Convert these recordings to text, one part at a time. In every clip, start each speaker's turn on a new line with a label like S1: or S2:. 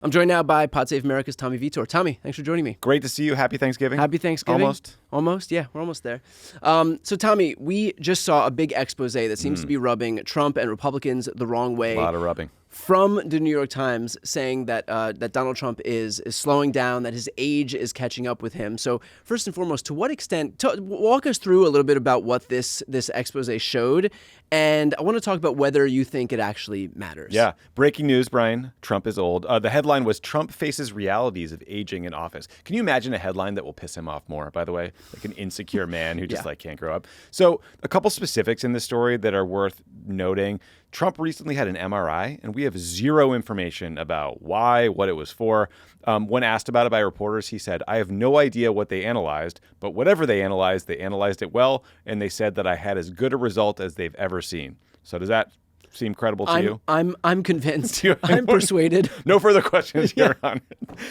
S1: I'm joined now by Pod Save America's Tommy Vietor. Tommy, thanks for joining me.
S2: Great to see you. Happy Thanksgiving.
S1: Happy Thanksgiving.
S2: Almost.
S1: Yeah, we're almost there. So, Tommy, we just saw a big expose that seems to be rubbing Trump and Republicans the wrong way.
S2: A lot of rubbing.
S1: From the New York Times, saying that that Donald Trump is slowing down, that his age is catching up with him. So first and foremost, to what extent, walk us through a little bit about what this expose showed. And I want to talk about whether you think it actually matters.
S2: Yeah. Breaking news, Brian. Trump is old. The headline was Trump faces realities of aging in office. Can you imagine a headline that will piss him off more, by the way? Like an insecure man who just can't grow up. So a couple specifics in this story that are worth noting. Trump recently had an MRI, and we have zero information about why, what it was for. When asked about it by reporters, he said, "I have no idea what they analyzed, but whatever they analyzed it well, and they said that I had as good a result as they've ever seen." So does that seem credible to you?
S1: I'm convinced. I'm persuaded.
S2: No further questions here on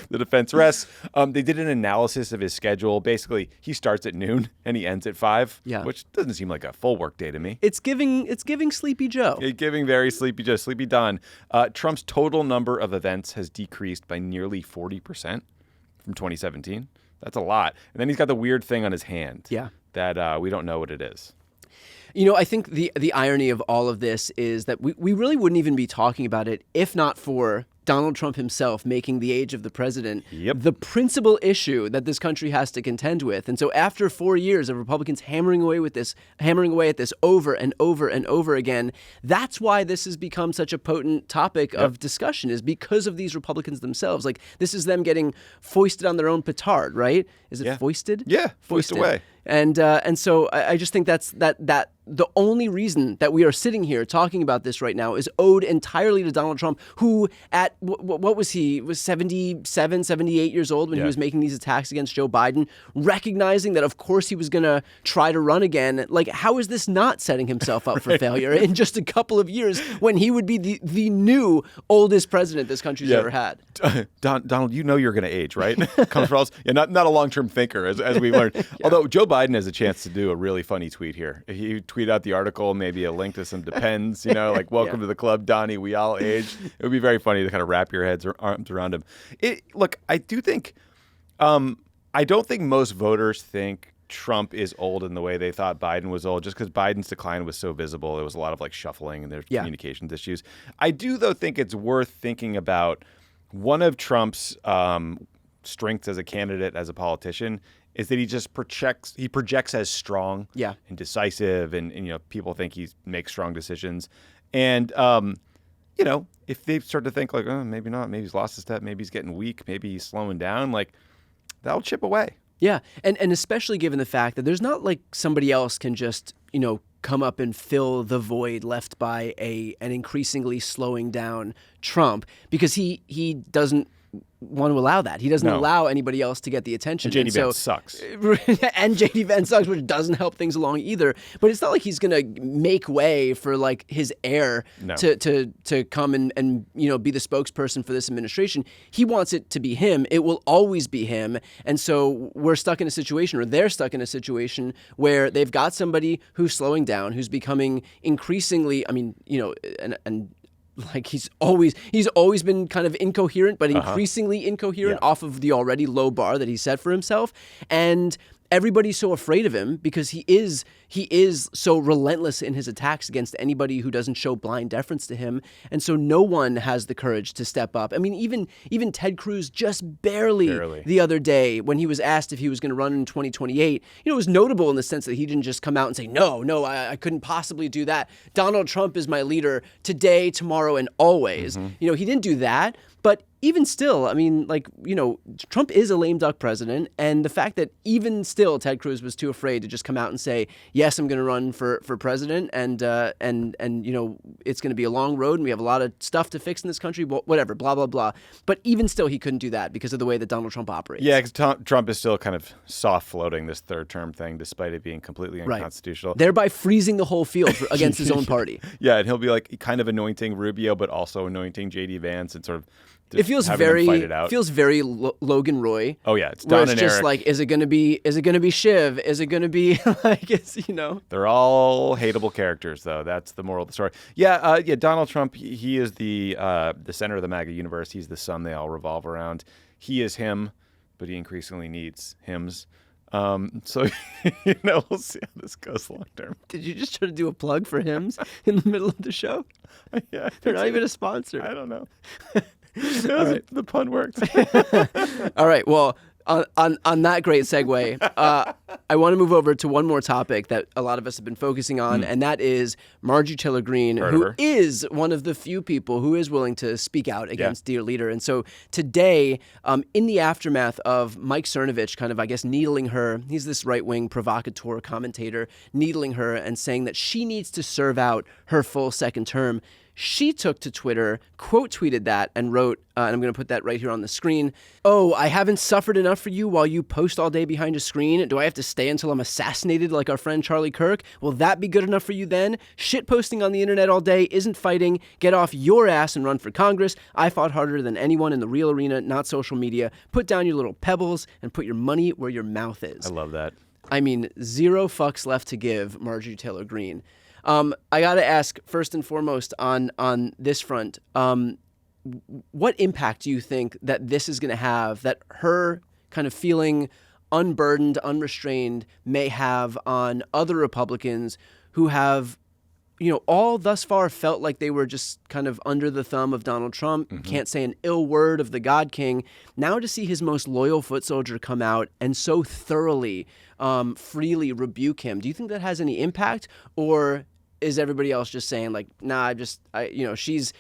S2: the defense rests. They did an analysis of his schedule. Basically, he starts at noon and he ends at 5, which doesn't seem like a full work day to me.
S1: It's giving Sleepy Joe.
S2: It's giving very Sleepy Joe, Sleepy Don. Trump's total number of events has decreased by nearly 40% from 2017. That's a lot. And then he's got the weird thing on his hand that we don't know what it is.
S1: You know, I think the irony of all of this is that we really wouldn't even be talking about it if not for Donald Trump himself making the age of the president the principal issue that this country has to contend with. And so after 4 years of Republicans hammering away at this over and over and over again, that's why this has become such a potent topic of discussion, is because of these Republicans themselves. Like, this is them getting foisted on their own petard, right? Is it foisted?
S2: Yeah, foisted away.
S1: And so I just think that's that the only reason that we are sitting here talking about this right now is owed entirely to Donald Trump, who at what was he? Was 77, 78 years old when he was making these attacks against Joe Biden, recognizing that of course he was going to try to run again. Like, how is this not setting himself up for failure in just a couple of years when he would be the new oldest president this country's ever had?
S2: Donald, you know you're going to age, right? Comes from us. Yeah, not a long-term thinker, as we learned. Although Joe Biden has a chance to do a really funny tweet here. If you tweet out the article, maybe a link to some Depends, like welcome to the club, Donnie, we all age. It would be very funny to kind of wrap your arms around him. Look, I do think, I don't think most voters think Trump is old in the way they thought Biden was old, just because Biden's decline was so visible. There was a lot of shuffling and there's communications issues. I do, though, think it's worth thinking about one of Trump's strengths as a candidate, as a politician, is that he just projects as strong and decisive, and people think he makes strong decisions. And if they start to think oh, maybe not, maybe he's lost a step, maybe he's getting weak, maybe he's slowing down, that'll chip away.
S1: Yeah, and especially given the fact that there's not somebody else can just come up and fill the void left by an increasingly slowing down Trump, because he doesn't want to allow that. He doesn't allow anybody else to get the attention.
S2: And JD Vance sucks.
S1: And JD Vance sucks, which doesn't help things along either. But it's not like he's going to make way for his heir to come and be the spokesperson for this administration. He wants it to be him. It will always be him. And so we're stuck in a situation, or they're stuck in a situation, where they've got somebody who's slowing down, who's becoming increasingly, he's always been kind of incoherent, but increasingly incoherent off of the already low bar that he set for himself. And everybody's so afraid of him because he is so relentless in his attacks against anybody who doesn't show blind deference to him. And so no one has the courage to step up. I mean, even Ted Cruz just barely the other day, when he was asked if he was going to run in 2028, it was notable in the sense that he didn't just come out and say, no, I couldn't possibly do that. Donald Trump is my leader today, tomorrow, and always. He didn't do that. But even still, Trump is a lame duck president. And the fact that even still Ted Cruz was too afraid to just come out and say, yes, I'm going to run for president. And it's going to be a long road and we have a lot of stuff to fix in this country, whatever, blah, blah, blah. But even still, he couldn't do that because of the way that Donald Trump operates.
S2: Yeah, because Trump is still kind of soft floating this third term thing, despite it being completely unconstitutional.
S1: Thereby freezing the whole field against his own party.
S2: Yeah, and he'll be kind of anointing Rubio, but also anointing JD Vance, and sort of
S1: It feels
S2: having them
S1: very
S2: fight it out.
S1: Logan Roy.
S2: Oh yeah, it's
S1: where
S2: Don
S1: it's
S2: and
S1: just
S2: Eric.
S1: like, is it gonna be Shiv? Is it gonna be like,
S2: They're all hateable characters, though. That's the moral of the story. Yeah, Donald Trump. He is the center of the MAGA universe. He's the sun they all revolve around. He is him, but he increasingly needs hims. So we'll see how this goes long term.
S1: Did you just try to do a plug for Hims in the middle of the show?
S2: Yeah,
S1: they're not even a sponsor.
S2: I don't know. The pun worked.
S1: All right. Well, on that great segue, I want to move over to one more topic that a lot of us have been focusing on, and that is Marjorie Taylor Greene, who is one of the few people who is willing to speak out against Dear Leader. And so today, in the aftermath of Mike Cernovich kind of, I guess, needling her, he's this right-wing provocateur commentator, needling her and saying that she needs to serve out her full second term. She took to Twitter, quote tweeted that, and wrote, and I'm going to put that right here on the screen. "Oh, I haven't suffered enough for you while you post all day behind a screen. Do I have to stay until I'm assassinated like our friend Charlie Kirk? Will that be good enough for you then? Shit posting on the internet all day isn't fighting. Get off your ass and run for Congress. I fought harder than anyone in the real arena, not social media. Put down your little pebbles and put your money where your mouth is."
S2: I love that.
S1: I mean, zero fucks left to give, Marjorie Taylor Greene. I got to ask, first and foremost, on this front, what impact do you think that this is going to have, that her kind of feeling unburdened, unrestrained, may have on other Republicans who have, all thus far felt like they were just kind of under the thumb of Donald Trump, can't say an ill word of the God King. Now to see his most loyal foot soldier come out and so thoroughly, freely rebuke him, do you think that has any impact, or is everybody else just saying like, nah, she's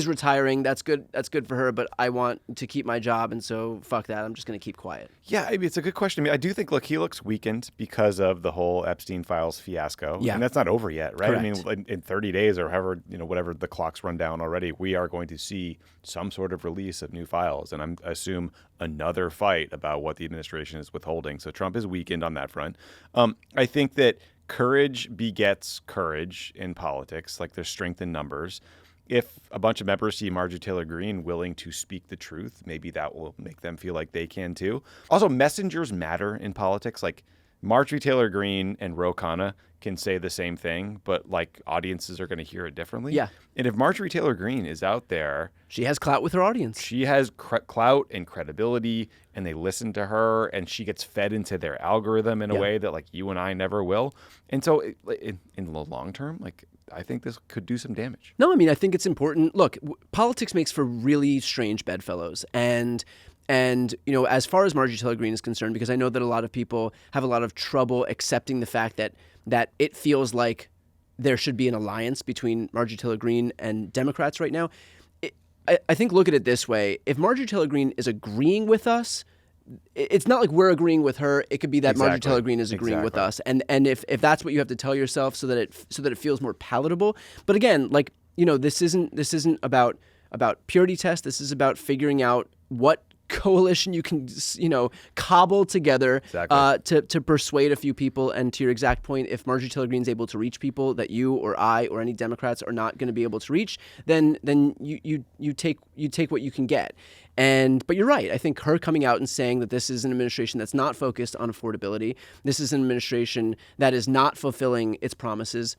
S1: retiring. That's good. That's good for her. But I want to keep my job, and so fuck that. I'm just going to keep quiet.
S2: Yeah, I mean, it's a good question. I mean, I do think, look, he looks weakened because of the whole Epstein files fiasco.
S1: Yeah,
S2: and that's not over yet, right?
S1: Correct.
S2: I mean, in 30 days or however, whatever the clock's run down already, we are going to see some sort of release of new files, and I assume another fight about what the administration is withholding. So Trump is weakened on that front. I think that courage begets courage in politics, like there's strength in numbers. If a bunch of members see Marjorie Taylor Greene willing to speak the truth, maybe that will make them feel like they can too. Also, messengers matter in politics. Like Marjorie Taylor Greene and Ro Khanna can say the same thing, but like audiences are going to hear it differently.
S1: Yeah.
S2: And if Marjorie Taylor Greene is out there,
S1: she has clout with her audience.
S2: She has clout and credibility, and they listen to her, and she gets fed into their algorithm in a way that like you and I never will. And so in the long term, like I think this could do some damage.
S1: No, I mean, I think it's important. Look, politics makes for really strange bedfellows. And as far as Marjorie Taylor Greene is concerned, because I know that a lot of people have a lot of trouble accepting the fact that it feels like there should be an alliance between Marjorie Taylor Greene and Democrats right now. I think look at it this way. If Marjorie Taylor Greene is agreeing with us, it's not like we're agreeing with her. It could be that Marjorie Taylor Greene is agreeing with us. And if that's what you have to tell yourself so that it feels more palatable. But again, like, this isn't about purity test. This is about figuring out what coalition you can, cobble together to persuade a few people. And to your exact point, if Marjorie Taylor Greene is able to reach people that you or I or any Democrats are not going to be able to reach, then you take what you can get. But you're right. I think her coming out and saying that this is an administration that's not focused on affordability, this is an administration that is not fulfilling its promises,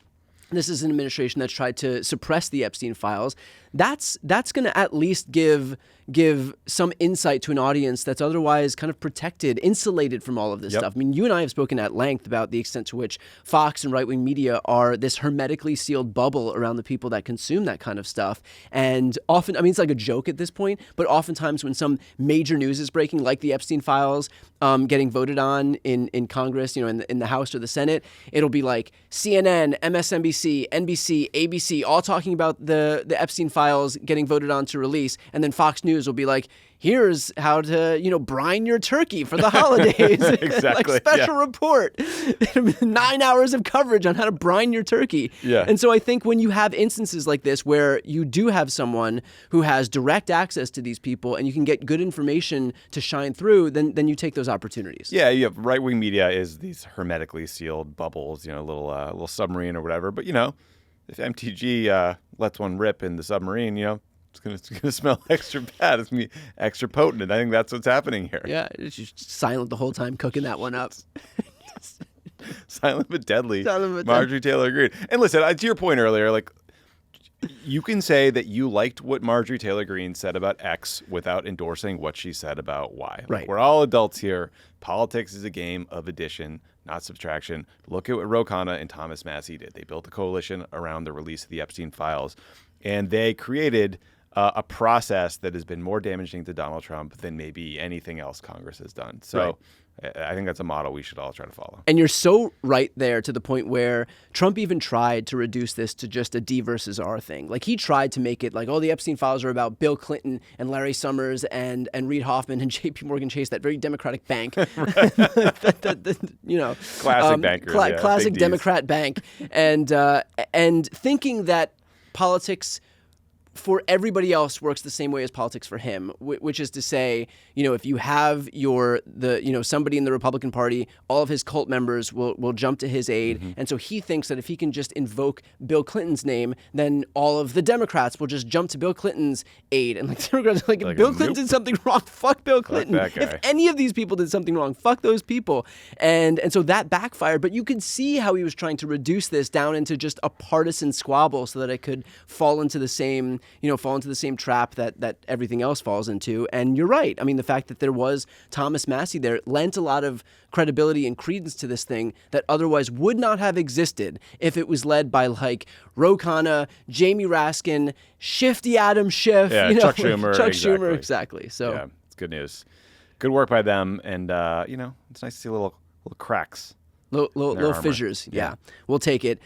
S1: this is an administration that's tried to suppress the Epstein files, that's going to at least give some insight to an audience that's otherwise kind of protected, insulated from all of this stuff. I mean, you and I have spoken at length about the extent to which Fox and right-wing media are this hermetically sealed bubble around the people that consume that kind of stuff. And often, I mean, it's like a joke at this point, but oftentimes when some major news is breaking, like the Epstein files getting voted on in Congress, in the House or the Senate, it'll be like CNN, MSNBC, NBC, ABC, all talking about the Epstein files getting voted on to release, and then Fox News will be like, here's how to, brine your turkey for the holidays.
S2: Exactly.
S1: Like special report. 9 hours of coverage on how to brine your turkey.
S2: Yeah.
S1: And so I think when you have instances like this where you do have someone who has direct access to these people and you can get good information to shine through, then you take those opportunities.
S2: Yeah, you have right-wing media is these hermetically sealed bubbles, little submarine or whatever. But, if MTG lets one rip in the submarine, It's gonna smell extra bad. It's gonna be extra potent, and I think that's what's happening here.
S1: Yeah, it's just silent the whole time cooking that one up.
S2: Silent but deadly. Marjorie Taylor Greene. And listen, to your point earlier, like, you can say that you liked what Marjorie Taylor Greene said about X without endorsing what she said about Y.
S1: Right.
S2: Like, we're all adults here. Politics is a game of addition, not subtraction. Look at what Ro Khanna and Thomas Massie did. They built a coalition around the release of the Epstein files, and they created a process that has been more damaging to Donald Trump than maybe anything else Congress has done. So I think that's a model we should all try to follow.
S1: And you're so right there, to the point where Trump even tried to reduce this to just a D versus R thing. Like, he tried to make it like, oh, the Epstein files are about Bill Clinton and Larry Summers and Reid Hoffman and J.P. Morgan Chase, that very Democratic bank. Classic
S2: bankers.
S1: Classic Democrat bank. And thinking that politics for everybody else works the same way as politics for him, which is to say, if you have somebody in the Republican Party, all of his cult members will jump to his aid. Mm-hmm. And so he thinks that if he can just invoke Bill Clinton's name, then all of the Democrats will just jump to Bill Clinton's aid. And like, Democrats are like, if Bill Clinton did something wrong, fuck Bill Clinton. If any of these people did something wrong, fuck those people. And so that backfired. But you could see how he was trying to reduce this down into just a partisan squabble so that it could fall into the same trap that everything else falls into. And you're right. I mean, the fact that there was Thomas Massie there lent a lot of credibility and credence to this thing that otherwise would not have existed if it was led by like Ro Khanna, Jamie Raskin, Shifty Adam Schiff,
S2: Chuck Schumer.
S1: Schumer, exactly. So
S2: yeah, it's good news. Good work by them. And, it's nice to see little cracks.
S1: Little fissures. Yeah, we'll take it.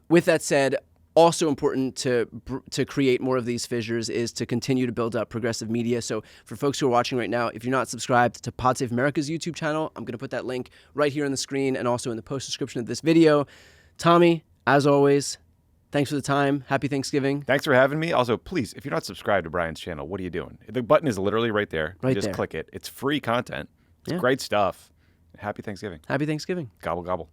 S1: With that said, also important to create more of these fissures is to continue to build up progressive media. So for folks who are watching right now, if you're not subscribed to Pod Save America's YouTube channel, I'm going to put that link right here on the screen and also in the post description of this video. Tommy, as always, thanks for the time. Happy Thanksgiving.
S2: Thanks for having me. Also, please, if you're not subscribed to Brian's channel, what are you doing? The button is literally right there. Just click it. It's free content. It's great stuff. Happy Thanksgiving.
S1: Happy Thanksgiving.
S2: Gobble, gobble.